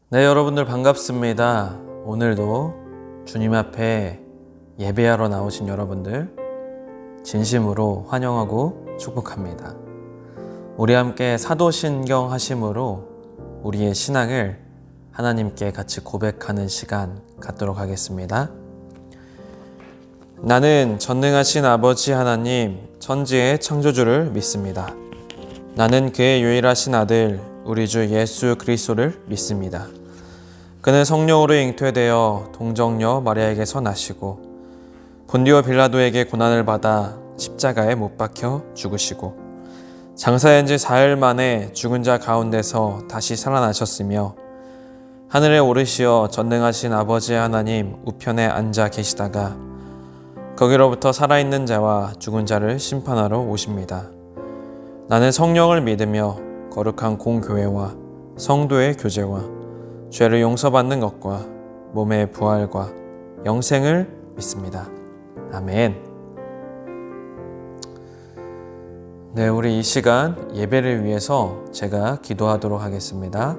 네, 여러분들 반갑습니다. 오늘도 주님 앞에 예배하러 나오신 여러분들 진심으로 환영하고 축복합니다. 우리 함께 사도신경 하심으로 우리의 신앙을 하나님께 같이 고백하는 시간 갖도록 하겠습니다. 나는 전능하신 아버지 하나님, 천지의 창조주를 믿습니다. 나는 그의 유일하신 아들, 우리 주 예수 그리스도를 믿습니다. 그는 성령으로 잉태되어 동정녀 마리아에게서 나시고 본디오 빌라도에게 고난을 받아 십자가에 못 박혀 죽으시고 장사한 지 사흘 만에 죽은 자 가운데서 다시 살아나셨으며 하늘에 오르시어 전능하신 아버지 하나님 우편에 앉아 계시다가 거기로부터 살아있는 자와 죽은 자를 심판하러 오십니다. 나는 성령을 믿으며 거룩한 공교회와 성도의 교제와 죄를 용서받는 것과 몸의 부활과 영생을 믿습니다. 아멘. 네, 우리 이 시간 예배를 위해서 제가 기도하도록 하겠습니다.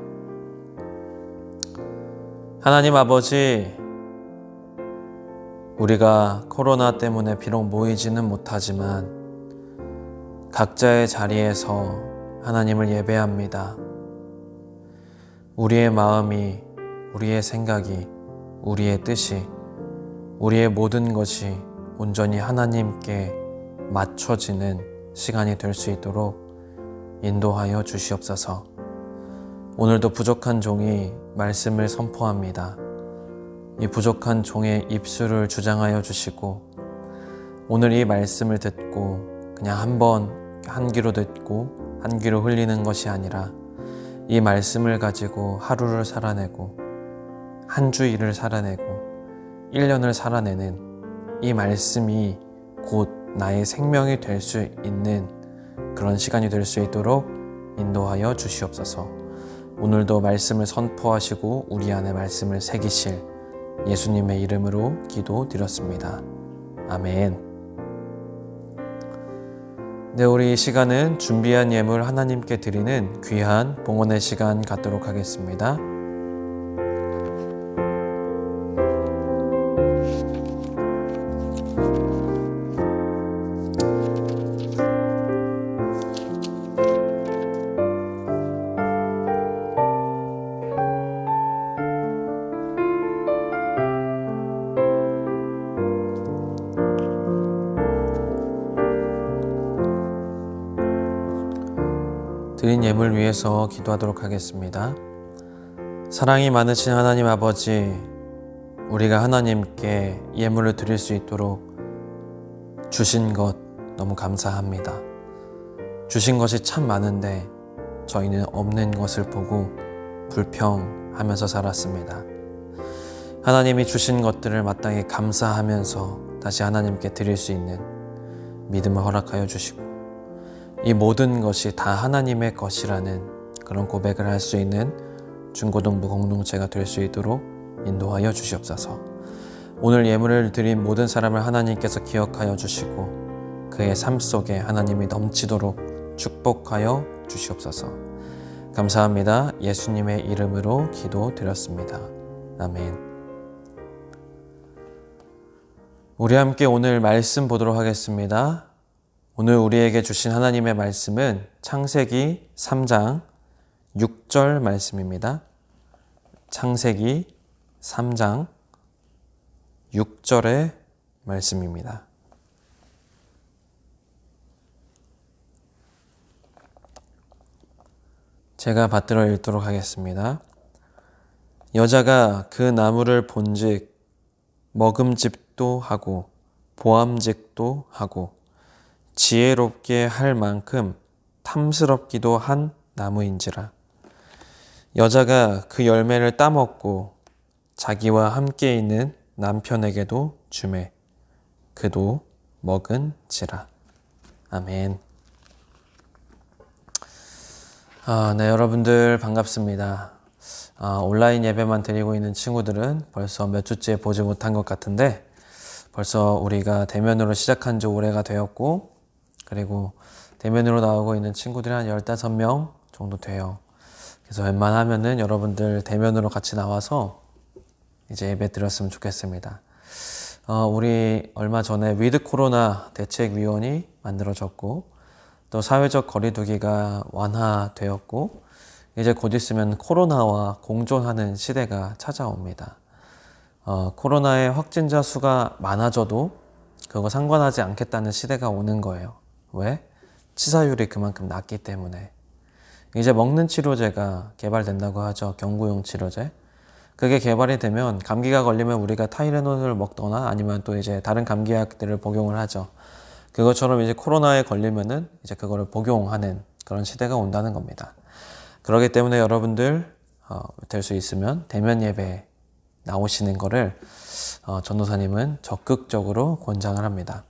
하나님 아버지, 우리가 코로나 때문에 비록 모이지는 못하지만 각자의 자리에서 하나님을 예배합니다. 우리의 마음이, 우리의 생각이, 우리의 뜻이, 우리의 모든 것이 온전히 하나님께 맞춰지는 시간이 될 수 있도록 인도하여 주시옵소서. 오늘도 부족한 종이 말씀을 선포합니다. 이 부족한 종의 입술을 주장하여 주시고 오늘 이 말씀을 듣고 그냥 한 귀로 듣고 한 귀로 흘리는 것이 아니라 이 말씀을 가지고 하루를 살아내고 한 주일을 살아내고 1년을 살아내는 이 말씀이 곧 나의 생명이 될 수 있는 그런 시간이 될 수 있도록 인도하여 주시옵소서. 오늘도 말씀을 선포하시고 우리 안에 말씀을 새기실 예수님의 이름으로 기도드렸습니다. 아멘. 네, 우리 이 시간은 준비한 예물 하나님께 드리는 귀한 봉헌의 시간 갖도록 하겠습니다. 드린 예물 위해서 기도하도록 하겠습니다. 사랑이 많으신 하나님 아버지, 우리가 하나님께 예물을 드릴 수 있도록 주신 것 너무 감사합니다. 주신 것이 참 많은데 저희는 없는 것을 보고 불평하면서 살았습니다. 하나님이 주신 것들을 마땅히 감사하면서 다시 하나님께 드릴 수 있는 믿음을 허락하여 주시고 이 모든 것이 다 하나님의 것이라는 그런 고백을 할 수 있는 중고등부 공동체가 될 수 있도록 인도하여 주시옵소서. 오늘 예물을 드린 모든 사람을 하나님께서 기억하여 주시고 그의 삶 속에 하나님이 넘치도록 축복하여 주시옵소서. 감사합니다. 예수님의 이름으로 기도드렸습니다. 아멘. 우리 함께 오늘 말씀 보도록 하겠습니다. 오늘 우리에게 주신 하나님의 말씀은 창세기 3장 6절 말씀입니다. 창세기 3장 6절의 말씀입니다. 제가 받들어 읽도록 하겠습니다. 여자가 그 나무를 본즉 먹음직도 하고 보암직도 하고 지혜롭게 할 만큼 탐스럽기도 한 나무인지라. 여자가 그 열매를 따먹고 자기와 함께 있는 남편에게도 주매 그도 먹은지라. 아멘. 네, 여러분들 반갑습니다. 온라인 예배만 드리고 있는 친구들은 벌써 몇 주째 보지 못한 것 같은데 벌써 우리가 대면으로 시작한 지 오래가 되었고 그리고 대면으로 나오고 있는 친구들이 한 15명 정도 돼요. 그래서 웬만하면은 여러분들 대면으로 같이 나와서 이제 예배 드렸으면 좋겠습니다. 우리 얼마 전에 위드 코로나 대책위원이 만들어졌고 또 사회적 거리두기가 완화되었고 이제 곧 있으면 코로나와 공존하는 시대가 찾아옵니다. 코로나의 확진자 수가 많아져도 그거 상관하지 않겠다는 시대가 오는 거예요. 왜? 치사율이 그만큼 낮기 때문에. 이제 먹는 치료제가 개발된다고 하죠. 경구용 치료제. 그게 개발이 되면 감기가 걸리면 우리가 타이레놀을 먹거나 아니면 또 이제 다른 감기약들을 복용을 하죠. 그것처럼 이제 코로나에 걸리면은 이제 그거를 복용하는 그런 시대가 온다는 겁니다. 그렇기 때문에 여러분들 될 수 있으면 대면 예배 나오시는 거를 전도사님은 적극적으로 권장을 합니다.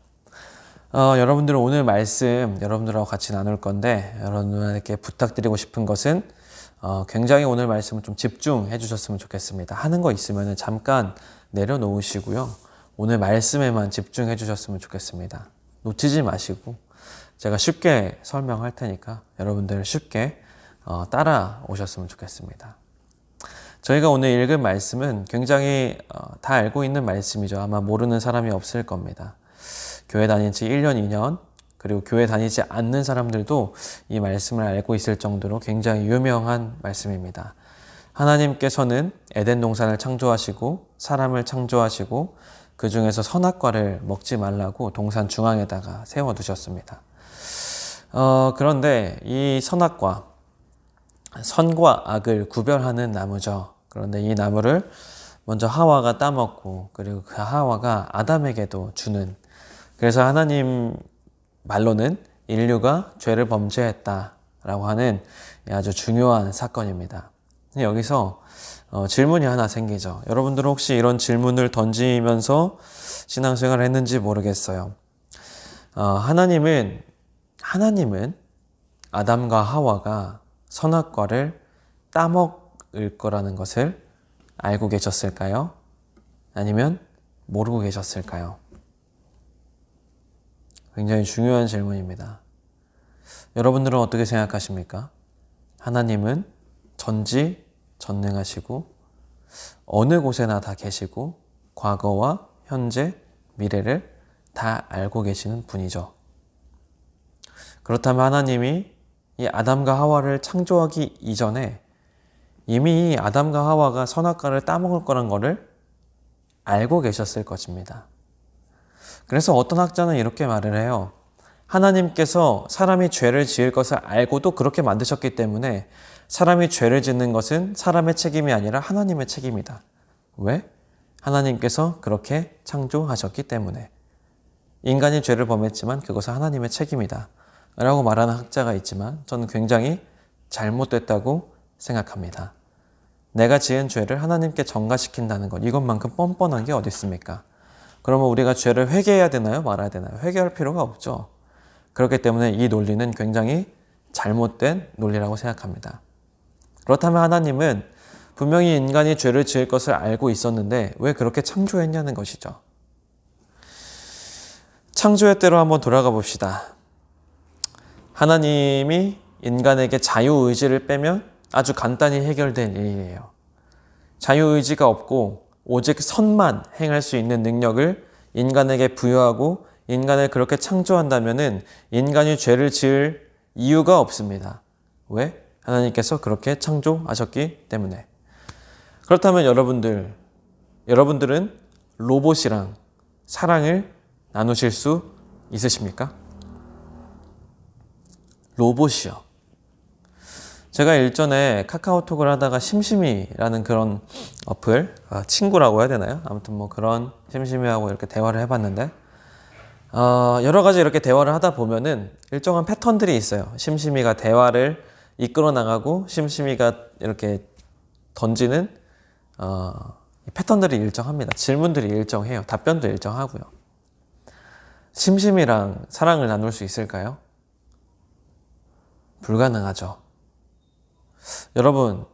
여러분들 오늘 말씀 여러분들하고 같이 나눌 건데 여러분들에게 부탁드리고 싶은 것은 굉장히 오늘 말씀을 좀 집중해 주셨으면 좋겠습니다. 하는 거 있으면 잠깐 내려놓으시고요. 오늘 말씀에만 집중해 주셨으면 좋겠습니다. 놓치지 마시고 제가 쉽게 설명할 테니까 여러분들 쉽게 따라오셨으면 좋겠습니다. 저희가 오늘 읽은 말씀은 굉장히 다 알고 있는 말씀이죠. 아마 모르는 사람이 없을 겁니다. 교회 다닌 지 1년, 2년 그리고 교회 다니지 않는 사람들도 이 말씀을 알고 있을 정도로 굉장히 유명한 말씀입니다. 하나님께서는 에덴 동산을 창조하시고 사람을 창조하시고 그 중에서 선악과를 먹지 말라고 동산 중앙에다가 세워두셨습니다. 그런데 이 선악과, 선과 악을 구별하는 나무죠. 그런데 이 나무를 먼저 하와가 따먹고 그리고 그 하와가 아담에게도 주는, 그래서 하나님 말로는 인류가 죄를 범죄했다라고 하는 아주 중요한 사건입니다. 여기서 질문이 하나 생기죠. 여러분들은 혹시 이런 질문을 던지면서 신앙생활을 했는지 모르겠어요. 하나님은 아담과 하와가 선악과를 따먹을 거라는 것을 알고 계셨을까요? 아니면 모르고 계셨을까요? 굉장히 중요한 질문입니다. 여러분들은 어떻게 생각하십니까? 하나님은 전지전능하시고 어느 곳에나 다 계시고 과거와 현재, 미래를 다 알고 계시는 분이죠. 그렇다면 하나님이 이 아담과 하와를 창조하기 이전에 이미 아담과 하와가 선악과를 따먹을 거란 거를 알고 계셨을 것입니다. 그래서 어떤 학자는 이렇게 말을 해요. 하나님께서 사람이 죄를 지을 것을 알고도 그렇게 만드셨기 때문에 사람이 죄를 짓는 것은 사람의 책임이 아니라 하나님의 책임이다. 왜? 하나님께서 그렇게 창조하셨기 때문에. 인간이 죄를 범했지만 그것은 하나님의 책임이다 라고 말하는 학자가 있지만 저는 굉장히 잘못됐다고 생각합니다. 내가 지은 죄를 하나님께 전가시킨다는 것, 이것만큼 뻔뻔한 게 어디 있습니까? 그러면 우리가 죄를 회개해야 되나요? 말아야 되나요? 회개할 필요가 없죠. 그렇기 때문에 이 논리는 굉장히 잘못된 논리라고 생각합니다. 그렇다면 하나님은 분명히 인간이 죄를 지을 것을 알고 있었는데 왜 그렇게 창조했냐는 것이죠. 창조의 때로 한번 돌아가 봅시다. 하나님이 인간에게 자유의지를 빼면 아주 간단히 해결된 일이에요. 자유의지가 없고 오직 선만 행할 수 있는 능력을 인간에게 부여하고 인간을 그렇게 창조한다면은 인간이 죄를 지을 이유가 없습니다. 왜? 하나님께서 그렇게 창조하셨기 때문에. 그렇다면 여러분들은 로봇이랑 사랑을 나누실 수 있으십니까? 로봇이요. 제가 일전에 카카오톡을 하다가 심심이라는 그런 어플, 친구라고 해야 되나요? 아무튼 뭐 그런 심심이하고 이렇게 대화를 해봤는데 여러 가지 이렇게 대화를 하다 보면은 일정한 패턴들이 있어요. 심심이가 대화를 이끌어 나가고 심심이가 이렇게 던지는 패턴들이 일정합니다. 질문들이 일정해요. 답변도 일정하고요. 심심이랑 사랑을 나눌 수 있을까요? 불가능하죠. 여러분,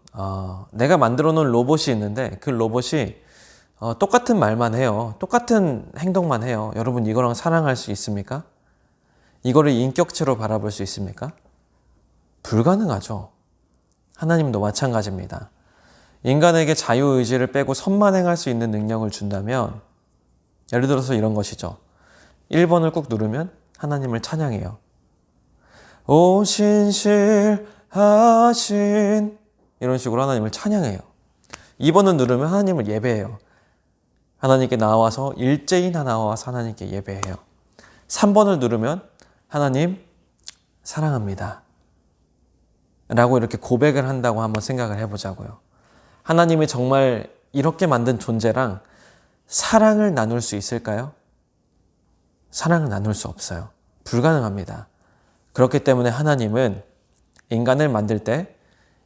내가 만들어 놓은 로봇이 있는데 그 로봇이 똑같은 말만 해요. 똑같은 행동만 해요. 여러분 이거랑 사랑할 수 있습니까? 이거를 인격체로 바라볼 수 있습니까? 불가능하죠. 하나님도 마찬가지입니다. 인간에게 자유의지를 빼고 선만 행할 수 있는 능력을 준다면, 예를 들어서 이런 것이죠. 1번을 꾹 누르면 하나님을 찬양해요. 오 신실하신, 이런 식으로 하나님을 찬양해요. 2번을 누르면 하나님을 예배해요. 하나님께 나와서 일제인 나와서 하나님께 예배해요. 3번을 누르면 하나님 사랑합니다 라고 이렇게 고백을 한다고 한번 생각을 해보자고요. 하나님이 정말 이렇게 만든 존재랑 사랑을 나눌 수 있을까요? 사랑을 나눌 수 없어요. 불가능합니다. 그렇기 때문에 하나님은 인간을 만들 때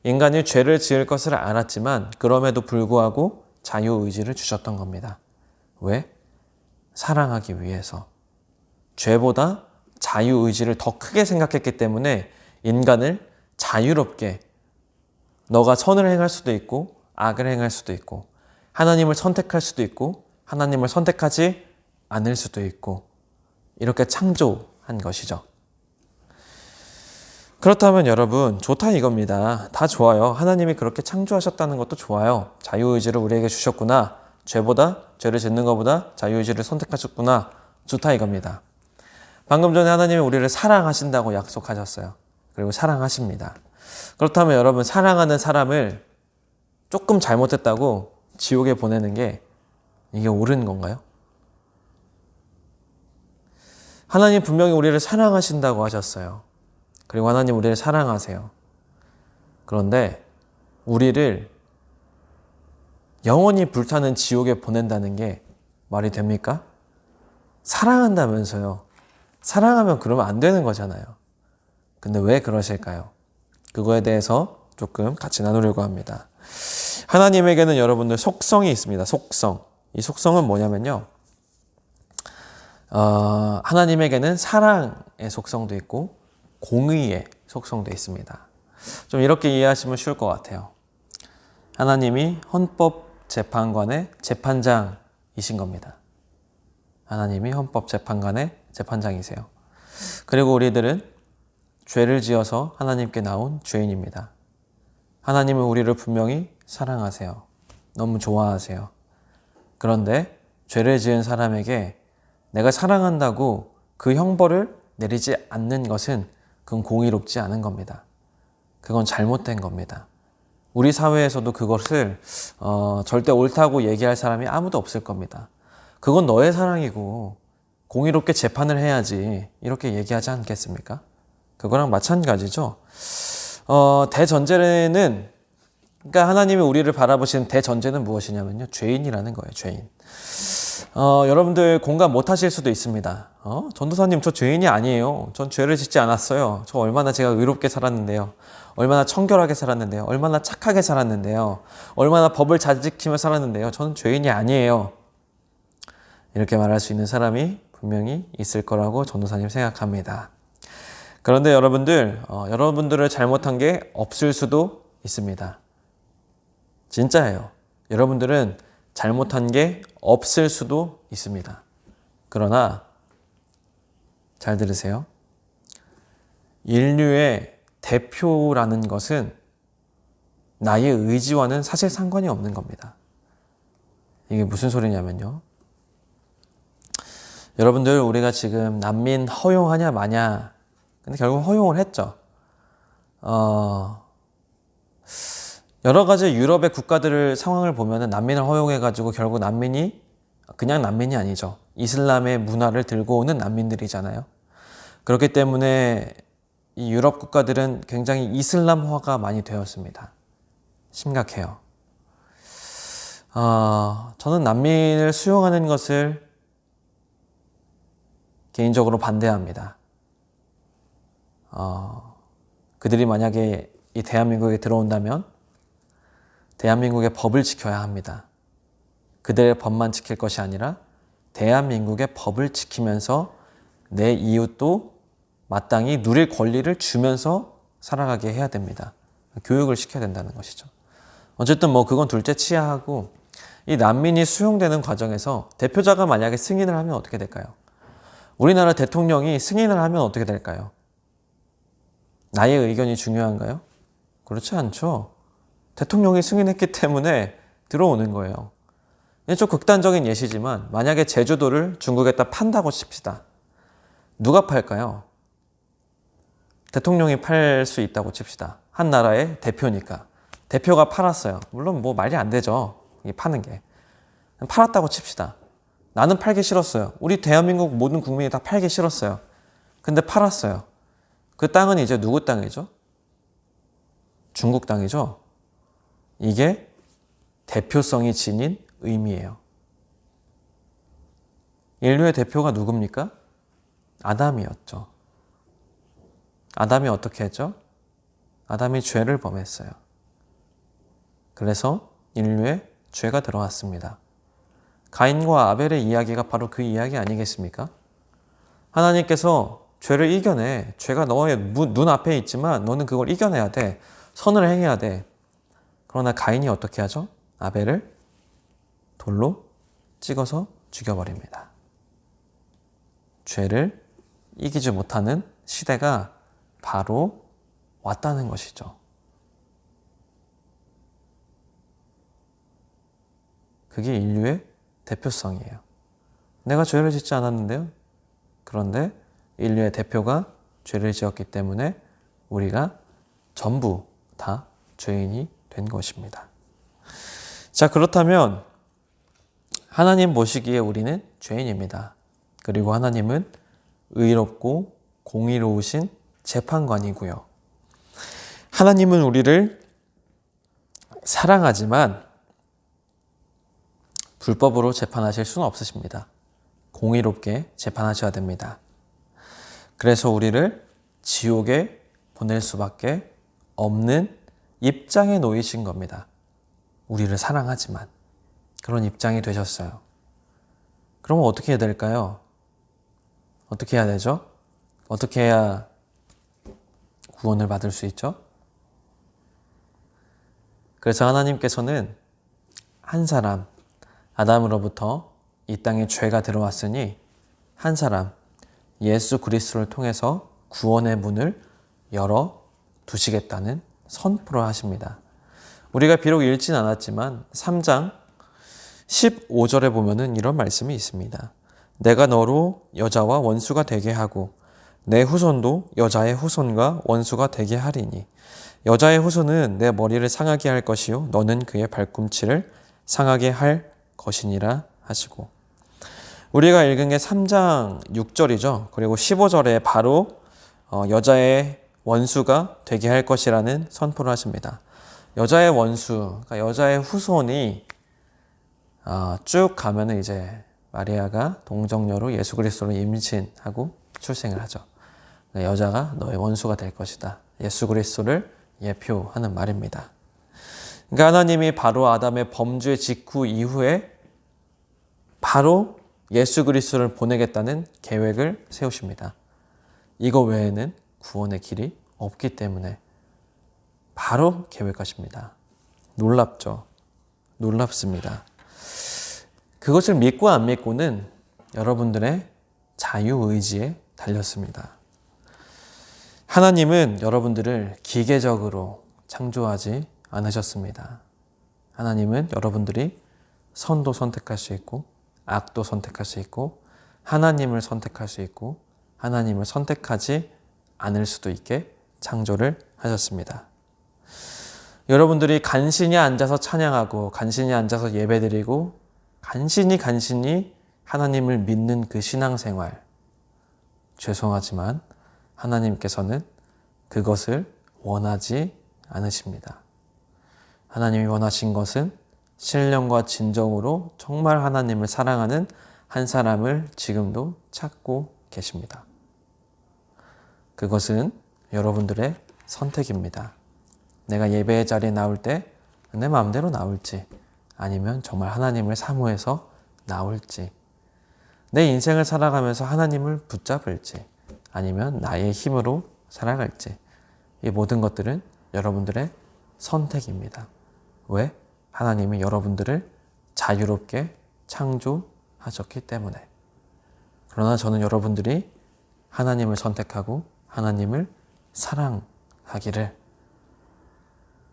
인간이 죄를 지을 것을 알았지만 그럼에도 불구하고 자유의지를 주셨던 겁니다. 왜? 사랑하기 위해서. 죄보다 자유의지를 더 크게 생각했기 때문에 인간을 자유롭게, 너가 선을 행할 수도 있고 악을 행할 수도 있고 하나님을 선택할 수도 있고 하나님을 선택하지 않을 수도 있고 이렇게 창조한 것이죠. 그렇다면 여러분, 좋다 이겁니다. 다 좋아요. 하나님이 그렇게 창조하셨다는 것도 좋아요. 자유의지를 우리에게 주셨구나. 죄를 짓는 것보다 자유의지를 선택하셨구나. 좋다 이겁니다. 방금 전에 하나님이 우리를 사랑하신다고 약속하셨어요. 그리고 사랑하십니다. 그렇다면 여러분, 사랑하는 사람을 조금 잘못했다고 지옥에 보내는 게 이게 옳은 건가요? 하나님 분명히 우리를 사랑하신다고 하셨어요. 그리고 하나님 우리를 사랑하세요. 그런데 우리를 영원히 불타는 지옥에 보낸다는 게 말이 됩니까? 사랑한다면서요. 사랑하면 그러면 안 되는 거잖아요. 근데 왜 그러실까요? 그거에 대해서 조금 같이 나누려고 합니다. 하나님에게는 여러분들 속성이 있습니다. 속성. 이 속성은 뭐냐면요. 하나님에게는 사랑의 속성도 있고 공의의 속성도 있습니다. 좀 이렇게 이해하시면 쉬울 것 같아요. 하나님이 헌법재판관의 재판장이신 겁니다. 하나님이 헌법재판관의 재판장이세요. 그리고 우리들은 죄를 지어서 하나님께 나온 죄인입니다. 하나님은 우리를 분명히 사랑하세요. 너무 좋아하세요. 그런데 죄를 지은 사람에게 내가 사랑한다고 그 형벌을 내리지 않는 것은 그건 공의롭지 않은 겁니다. 그건 잘못된 겁니다. 우리 사회에서도 그것을 절대 옳다고 얘기할 사람이 아무도 없을 겁니다. 그건 너의 사랑이고 공의롭게 재판을 해야지 이렇게 얘기하지 않겠습니까? 그거랑 마찬가지죠. 대전제는, 그러니까 하나님이 우리를 바라보시는 대전제는 무엇이냐면요. 죄인이라는 거예요. 죄인. 여러분들 공감 못 하실 수도 있습니다. 전도사님, 저 죄인이 아니에요. 전 죄를 짓지 않았어요. 저 얼마나 제가 의롭게 살았는데요. 얼마나 청결하게 살았는데요. 얼마나 착하게 살았는데요. 얼마나 법을 잘 지키며 살았는데요. 저는 죄인이 아니에요. 이렇게 말할 수 있는 사람이 분명히 있을 거라고 전도사님 생각합니다. 그런데 여러분들, 여러분들을 잘못한 게 없을 수도 있습니다. 진짜예요. 여러분들은 잘못한 게 없을 수도 있습니다. 그러나 잘 들으세요. 인류의 대표라는 것은 나의 의지와는 사실 상관이 없는 겁니다. 이게 무슨 소리냐면요. 여러분들, 우리가 지금 난민 허용하냐 마냐, 근데 결국 허용을 했죠. 여러 가지 유럽의 국가들을 상황을 보면은 난민을 허용해가지고 결국 난민이 그냥 난민이 아니죠. 이슬람의 문화를 들고 오는 난민들이잖아요. 그렇기 때문에 이 유럽 국가들은 굉장히 이슬람화가 많이 되었습니다. 심각해요. 저는 난민을 수용하는 것을 개인적으로 반대합니다. 그들이 만약에 이 대한민국에 들어온다면 대한민국의 법을 지켜야 합니다. 그들의 법만 지킬 것이 아니라 대한민국의 법을 지키면서 내 이웃도 마땅히 누릴 권리를 주면서 살아가게 해야 됩니다. 교육을 시켜야 된다는 것이죠. 어쨌든 그건 둘째 치하하고, 이 난민이 수용되는 과정에서 대표자가 만약에 승인을 하면 어떻게 될까요? 우리나라 대통령이 승인을 하면 어떻게 될까요? 나의 의견이 중요한가요? 그렇지 않죠. 대통령이 승인했기 때문에 들어오는 거예요. 좀 극단적인 예시지만 만약에 제주도를 중국에다 판다고 칩시다. 누가 팔까요? 대통령이 팔 수 있다고 칩시다. 한 나라의 대표니까. 대표가 팔았어요. 물론 뭐 말이 안 되죠. 이 파는 게. 팔았다고 칩시다. 나는 팔기 싫었어요. 우리 대한민국 모든 국민이 다 팔기 싫었어요. 근데 팔았어요. 그 땅은 이제 누구 땅이죠? 중국 땅이죠. 이게 대표성이 지닌 의미예요. 인류의 대표가 누굽니까? 아담이었죠. 아담이 어떻게 했죠? 아담이 죄를 범했어요. 그래서 인류에 죄가 들어왔습니다. 가인과 아벨의 이야기가 바로 그 이야기 아니겠습니까? 하나님께서 죄를 이겨내. 죄가 너의 눈앞에 있지만 너는 그걸 이겨내야 돼. 선을 행해야 돼. 그러나 가인이 어떻게 하죠? 아벨을 돌로 찍어서 죽여버립니다. 죄를 이기지 못하는 시대가 바로 왔다는 것이죠. 그게 인류의 대표성이에요. 내가 죄를 짓지 않았는데요. 그런데 인류의 대표가 죄를 지었기 때문에 우리가 전부 다 죄인이 된 것입니다. 자, 그렇다면 하나님 보시기에 우리는 죄인입니다. 그리고 하나님은 의롭고 공의로우신 재판관이고요. 하나님은 우리를 사랑하지만 불법으로 재판하실 수는 없으십니다. 공의롭게 재판하셔야 됩니다. 그래서 우리를 지옥에 보낼 수밖에 없는 입장에 놓이신 겁니다. 우리를 사랑하지만 그런 입장이 되셨어요. 그러면 어떻게 해야 될까요? 어떻게 해야 되죠? 어떻게 해야 구원을 받을 수 있죠? 그래서 하나님께서는 한 사람, 아담으로부터 이 땅에 죄가 들어왔으니 한 사람, 예수 그리스도를 통해서 구원의 문을 열어 두시겠다는 선포를 하십니다. 우리가 비록 읽진 않았지만 3장 15절에 보면은 이런 말씀이 있습니다. 내가 너로 여자와 원수가 되게 하고 내 후손도 여자의 후손과 원수가 되게 하리니 여자의 후손은 내 머리를 상하게 할 것이요 너는 그의 발꿈치를 상하게 할 것이니라 하시고, 우리가 읽은 게 3장 6절이죠. 그리고 15절에 바로 여자의 원수가 되게 할 것이라는 선포를 하십니다. 여자의 원수, 그러니까 여자의 후손이 쭉 가면은 이제 마리아가 동정녀로 예수 그리스도를 임신하고 출생을 하죠. 여자가 너의 원수가 될 것이다. 예수 그리스도를 예표하는 말입니다. 그러니까 하나님이 바로 아담의 범죄 직후 이후에 바로 예수 그리스도를 보내겠다는 계획을 세우십니다. 이거 외에는 구원의 길이 없기 때문에 바로 계획하십니다. 놀랍죠? 놀랍습니다. 그것을 믿고 안 믿고는 여러분들의 자유의지에 달렸습니다. 하나님은 여러분들을 기계적으로 창조하지 않으셨습니다. 하나님은 여러분들이 선도 선택할 수 있고 악도 선택할 수 있고 하나님을 선택할 수 있고 하나님을 선택하지 않을 수도 있게 창조를 하셨습니다. 여러분들이 간신히 앉아서 찬양하고 간신히 앉아서 예배드리고 간신히 하나님을 믿는 그 신앙생활, 죄송하지만 하나님께서는 그것을 원하지 않으십니다. 하나님이 원하신 것은 신령과 진정으로 정말 하나님을 사랑하는 한 사람을 지금도 찾고 계십니다. 그것은 여러분들의 선택입니다. 내가 예배의 자리에 나올 때 내 마음대로 나올지 아니면 정말 하나님을 사모해서 나올지, 내 인생을 살아가면서 하나님을 붙잡을지 아니면 나의 힘으로 살아갈지, 이 모든 것들은 여러분들의 선택입니다. 왜? 하나님이 여러분들을 자유롭게 창조하셨기 때문에. 그러나 저는 여러분들이 하나님을 선택하고 하나님을 사랑하기를,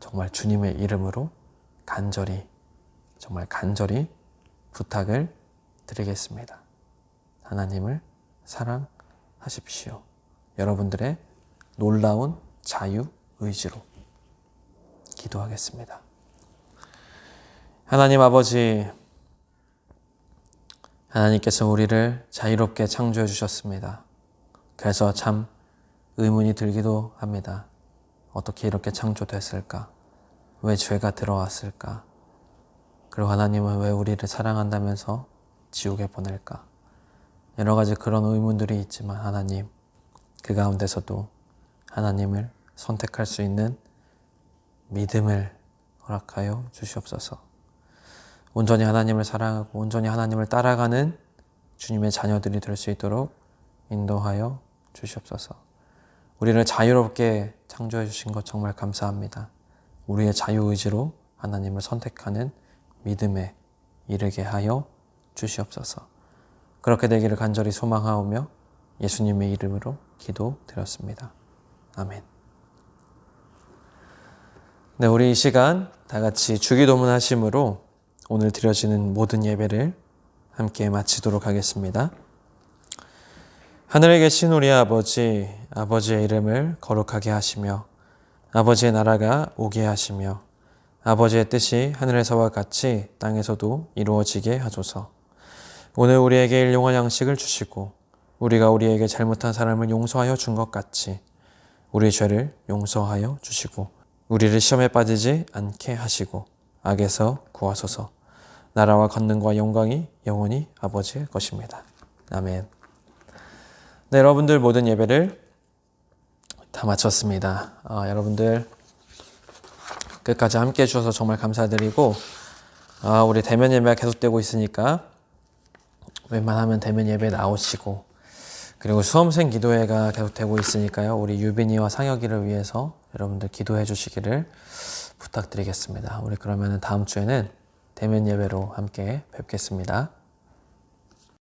정말 주님의 이름으로 정말 간절히 부탁을 드리겠습니다. 하나님을 사랑하십시오. 여러분들의 놀라운 자유 의지로 기도하겠습니다. 하나님 아버지, 하나님께서 우리를 자유롭게 창조해 주셨습니다. 그래서 참 의문이 들기도 합니다. 어떻게 이렇게 창조됐을까? 왜 죄가 들어왔을까? 그리고 하나님은 왜 우리를 사랑한다면서 지옥에 보낼까? 여러 가지 그런 의문들이 있지만 하나님, 그 가운데서도 하나님을 선택할 수 있는 믿음을 허락하여 주시옵소서. 온전히 하나님을 사랑하고 온전히 하나님을 따라가는 주님의 자녀들이 될 수 있도록 인도하여 주시옵소서. 우리를 자유롭게 창조해 주신 것 정말 감사합니다. 우리의 자유의지로 하나님을 선택하는 믿음에 이르게 하여 주시옵소서. 그렇게 되기를 간절히 소망하오며 예수님의 이름으로 기도드렸습니다. 아멘. 네, 우리 이 시간 다 같이 주기도문 하심으로 오늘 드려지는 모든 예배를 함께 마치도록 하겠습니다. 하늘에 계신 우리 아버지, 아버지의 이름을 거룩하게 하시며 아버지의 나라가 오게 하시며 아버지의 뜻이 하늘에서와 같이 땅에서도 이루어지게 하소서. 오늘 우리에게 일용할 양식을 주시고 우리가 우리에게 잘못한 사람을 용서하여 준 것 같이 우리 죄를 용서하여 주시고 우리를 시험에 빠지지 않게 하시고 악에서 구하소서. 나라와 권능과 영광이 영원히 아버지의 것입니다. 아멘. 네, 여러분들 모든 예배를 다 마쳤습니다. 여러분들 끝까지 함께 해주셔서 정말 감사드리고 우리 대면 예배가 계속되고 있으니까 웬만하면 대면 예배 나오시고 그리고 수험생 기도회가 계속되고 있으니까요. 우리 유빈이와 상혁이를 위해서 여러분들 기도해 주시기를 부탁드리겠습니다. 우리 그러면 다음 주에는 대면 예배로 함께 뵙겠습니다.